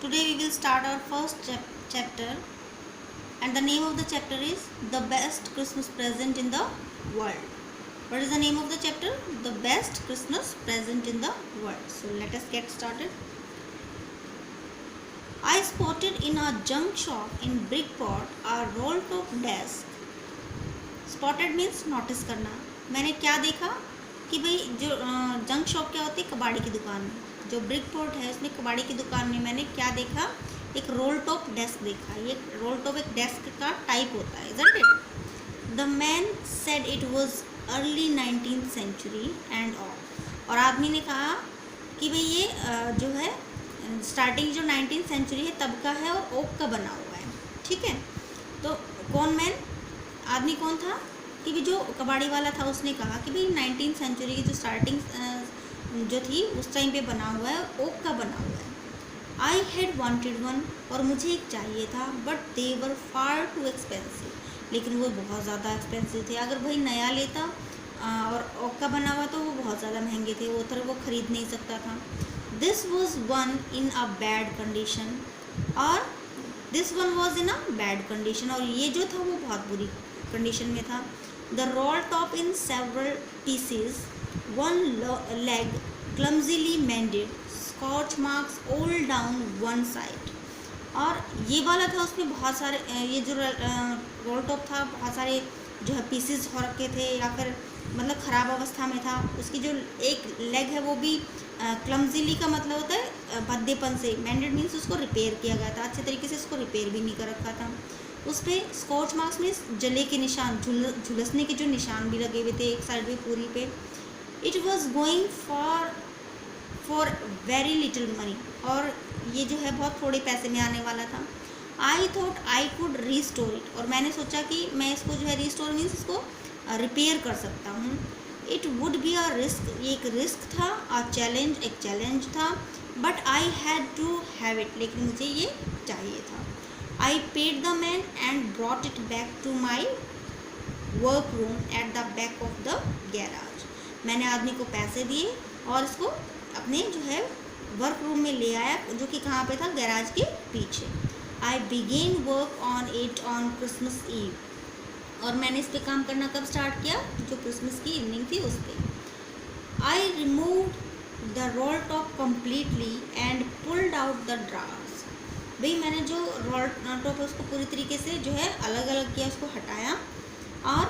Today we will start our first chapter, and the name of the chapter is The Best Christmas Present in the World. What is the name of the chapter? The Best Christmas Present in the World. So let us get started. I spotted in a junk shop in Bridgeport a roll-top desk. Spotted means notice करना. मैंने क्या देखा कि भाई जो junk shop क्या होती है, कबाड़ी की दुकान में. जो ब्रिकपोर्ट है उसमें कबाड़ी की दुकान में मैंने क्या देखा, एक रोल टॉप डेस्क देखा. ये रोल टॉप एक डेस्क का टाइप होता है, isn't it? The man said it was early 19th century and all. और आदमी ने कहा कि भाई ये जो है स्टार्टिंग जो 19th सेंचुरी है तब का है और ओक का बना हुआ है. ठीक है, तो कौन मैन, आदमी कौन था कि भी जो कबाड़ी वाला था उसने कहा कि भाई 19th सेंचुरी की जो स्टार्टिंग जो थी उस टाइम पे बना हुआ है, ओक का बना हुआ है. आई हैड वांटेड वन, और मुझे एक चाहिए था, but they were far too expensive, लेकिन वो बहुत ज़्यादा एक्सपेंसिव थे. अगर भाई नया लेता और ओक का बना हुआ तो वो बहुत ज़्यादा महंगे थे, वो ख़रीद नहीं सकता था. This was one in a bad condition, और this one was in a bad condition, और ये जो था वो बहुत बुरी कंडीशन में था. The roll top in several pieces, one leg clumsily mended, scorch marks all down one side. और ये वाला था, उसमें बहुत सारे ये जो रोल टॉप था बहुत सारे जो है पीसेस हो रखे थे या फिर मतलब ख़राब अवस्था में था. उसकी जो एक लेग है वो भी क्लमजीली का मतलब होता है भद्देपन से. मेंडेड मीन्स उसको रिपेयर किया गया था, अच्छे तरीके से उसको रिपेयर भी नहीं कर रखा था. उस पर स्कॉच मार्क्स में जले के निशान, झुलसने के जो निशान भी लगे हुए थे एक साइड पे पूरी पे. It was going for very little money, और ये जो है बहुत थोड़े पैसे में आने वाला था. I thought I could restore it, और मैंने सोचा कि मैं इसको जो है रीस्टोर मीन्स इसको रिपेयर कर सकता हूँ. It would be a risk, ये एक रिस्क था. अ चैलेंज, एक चैलेंज था. But I had to have it, लेकिन मुझे ये चाहिए था. I paid the man and brought it back to my work room at the back of the garage. मैंने आदमी को पैसे दिए और इसको अपने जो है वर्क रूम में ले आया, जो कि कहाँ पे था, गैराज के पीछे. I begin work on it on Christmas Eve, और मैंने इस पे काम करना कब स्टार्ट किया, जो क्रिसमस की इवनिंग थी उस पर. I removed the roll top completely and pulled out the drawers. भाई मैंने जो रोल टॉप है उसको पूरी तरीके से जो है अलग अलग किया, उसको हटाया और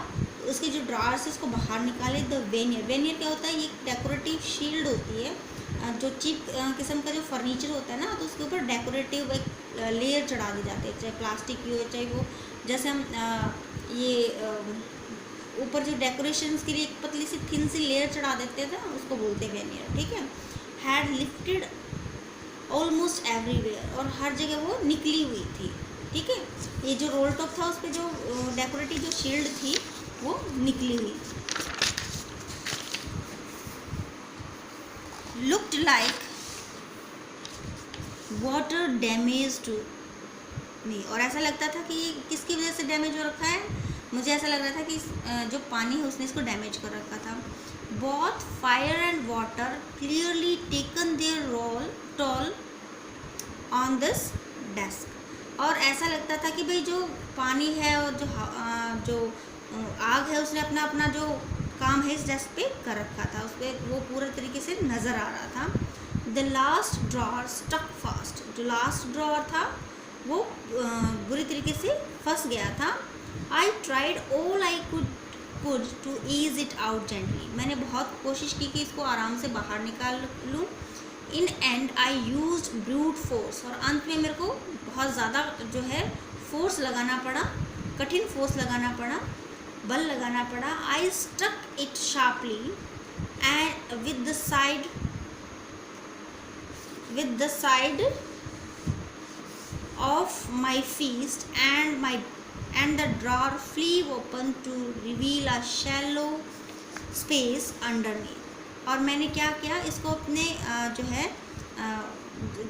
उसके जो ड्रावर से उसको बाहर निकाले. द वेनियर, वेनियर क्या होता है, ये डेकोरेटिव शील्ड होती है. जो चीप किस्म का जो फर्नीचर होता है ना, तो उसके ऊपर डेकोरेटिव एक लेयर चढ़ा दी जाती है, चाहे प्लास्टिक की हो चाहे वो जैसे हम ये ऊपर जो डेकोरेशंस के लिए एक पतली सी थिन सी लेयर चढ़ा देते थे, उसको बोलते हैं वेनियर. ठीक है. हैड लिफ्टेड ऑलमोस्ट एवरीवेयर, और हर जगह वो निकली हुई थी. ठीक है, ये जो रोल टॉप था उस पर जो डेकोरेटिव जो शील्ड थी वो निकली हुई. Looked like water damage to me, और ऐसा लगता था कि ये किसकी वजह से डैमेज हो रखा है. मुझे ऐसा लग रहा था कि जो पानी है उसने इसको डैमेज कर रखा था. Both fire and water clearly taken their roll toll on this desk, और ऐसा लगता था कि भाई जो पानी है और जो आग है उसने अपना अपना जो काम है इस डेस्क पे कर रखा था, उस पर वो पूरे तरीके से नज़र आ रहा था. The last drawer stuck fast, जो लास्ट ड्रॉअर था वो बुरी तरीके से फंस गया था. I tried all I could to ease it out gently, मैंने बहुत कोशिश की कि इसको आराम से बाहर निकाल लूँ. In and I use brute force, और अंत में मेरे को बहुत ज़्यादा जो है फोर्स लगाना पड़ा, कठिन फोर्स लगाना पड़ा, बल लगाना पड़ा. I stuck it sharply and with the side of my fist and the drawer flew open to reveal a shallow space underneath. और मैंने क्या किया, इसको अपने जो है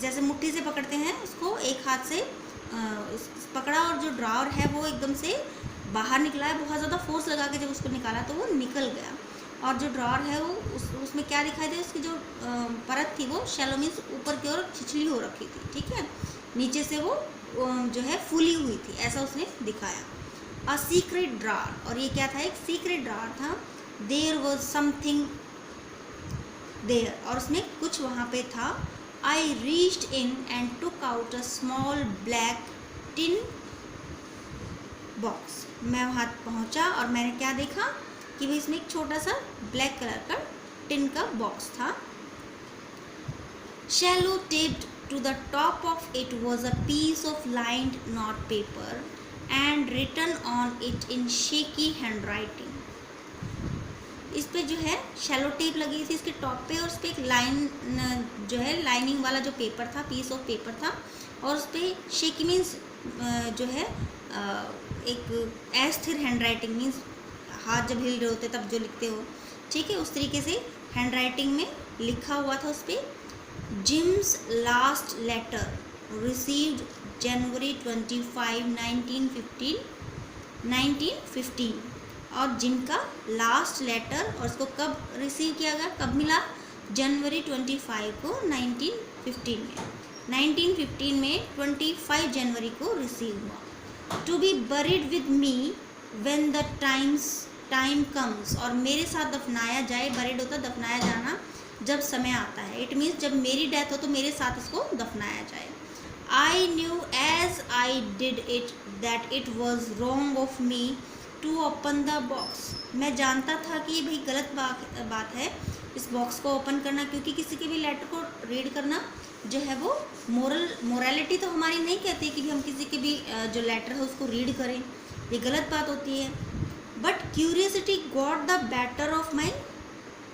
जैसे मुट्ठी से पकड़ते हैं उसको एक हाथ से पकड़ा, और जो ड्रॉअर है वो एकदम से बाहर निकला है. बहुत ज़्यादा फोर्स लगा के जब उसको निकाला तो वो निकल गया, और जो ड्रॉर है वो उसमें क्या दिखाई दे, उसकी जो परत थी वो शैलो मीन्स ऊपर की ओर छिछली हो रखी थी, ठीक है, नीचे से वो जो है फूली हुई थी, ऐसा उसने दिखाया। अ सीक्रेट ड्रॉर, और ये क्या था, एक सीक्रेट ड्रॉर था। देयर वॉज समथिंग देयर, और उसमें कुछ वहाँ पे था। I reached in and took out a small black tin box, मैं वहाँ पहुँचा और मैंने क्या देखा कि भाई इसमें एक छोटा सा ब्लैक कलर का टिन का बॉक्स था। Shallow taped to the top of it was a piece of lined note paper and written on it in shaky handwriting. इस पे जो है शैलो टेप लगी थी इसके टॉप पे, और उस पर एक लाइन जो है लाइनिंग वाला जो पेपर था, पीस ऑफ पेपर था, और उस पर शेकी मीन्स जो है एक अस्थिर हैंड राइटिंग मीन्स हाथ जब हिल रहे होते तब जो लिखते हो, ठीक है, उस तरीके से हैंड राइटिंग में लिखा हुआ था उस पर, Jim's last letter received January 25, 1915, और जिम का लास्ट लेटर, और उसको कब रिसीव किया गया, कब मिला, जनवरी 25 को 1915 में 25 जनवरी को रिसीव हुआ। To be buried with me when the time comes, और मेरे साथ दफनाया जाए, बरीड होता दफनाया जाना, जब समय आता है, इट मीन्स जब मेरी डेथ हो तो मेरे साथ इसको दफनाया जाए। I knew as I did it that it was wrong of me to open the box, मैं जानता था कि ये भाई गलत बात है इस बॉक्स को ओपन करना, क्योंकि किसी के भी लेटर को रीड करना जो है वो मोरालिटी तो हमारी नहीं कहती कि हम किसी के भी जो लेटर है उसको रीड करें, ये गलत बात होती है। But curiosity got the better of my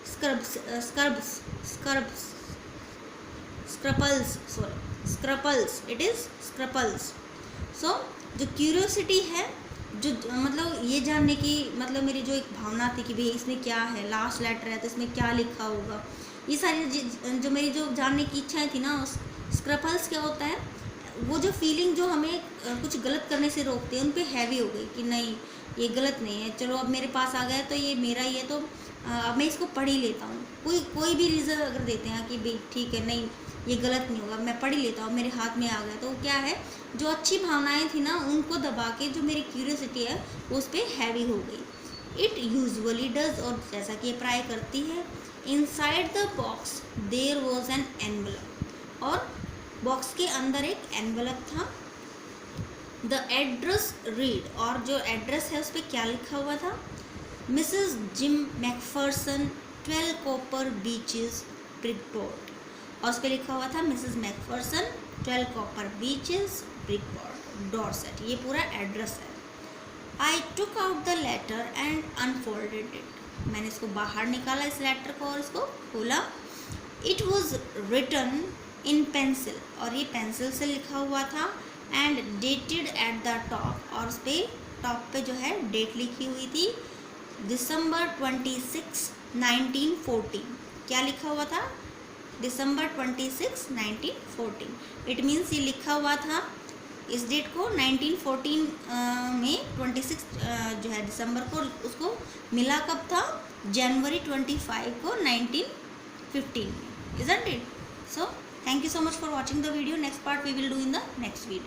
scruples, it is scruples. So जो क्यूरियोसिटी है, जो मतलब ये जानने की, मतलब मेरी जो एक भावना थी कि भाई इसमें क्या है, लास्ट लेटर है तो इसमें क्या लिखा होगा, ये सारी जो मेरी जो जानने की इच्छाएं थी ना, उस स्क्रपल्स क्या होता है, वो जो फीलिंग जो हमें कुछ गलत करने से रोकते हैं, उन पे हैवी हो गई कि नहीं ये गलत नहीं है, चलो अब मेरे पास आ गया तो ये मेरा ही है, तो अब मैं इसको पढ़ ही लेता हूँ। कोई भी रीज़न अगर देते हैं कि भाई ठीक है, नहीं ये गलत नहीं होगा, मैं पढ़ ही लेता हूँ, मेरे हाथ में आ गया, तो क्या है, जो अच्छी भावनाएं थी ना उनको दबा के जो मेरी क्यूरियोसिटी है वो उस पर हैवी हो गई। इट यूजुअली डज, और जैसा कि ये प्राय करती है। Inside the box there was an envelope, और बॉक्स के अंदर एक एनवलप था। द एड्रेस रीड, और जो एड्रेस है उस पर क्या लिखा हुआ था, Mrs Jim McPherson 12 Copper Beeches Brickport, और उस पर लिखा हुआ था Mrs McPherson 12 Copper Beeches Brickport Dorset, ये पूरा एड्रेस है। I took out the letter and unfolded it, मैंने इसको बाहर निकाला इस लेटर को और इसको खोला। It was written in pencil, और ये पेंसिल से लिखा हुआ था, and dated at the top, और उस पर टॉप पे जो है डेट लिखी हुई थी, दिसंबर 26, 1914। क्या लिखा हुआ था, दिसंबर 26, 1914। इट मीन्स ये लिखा हुआ था इस डेट को 1914 में 26 जो है दिसंबर को, उसको मिला कब था, जनवरी 25 को 1915 में, isn't it? So thank you so much for watching the video. Next part we will do in the next video.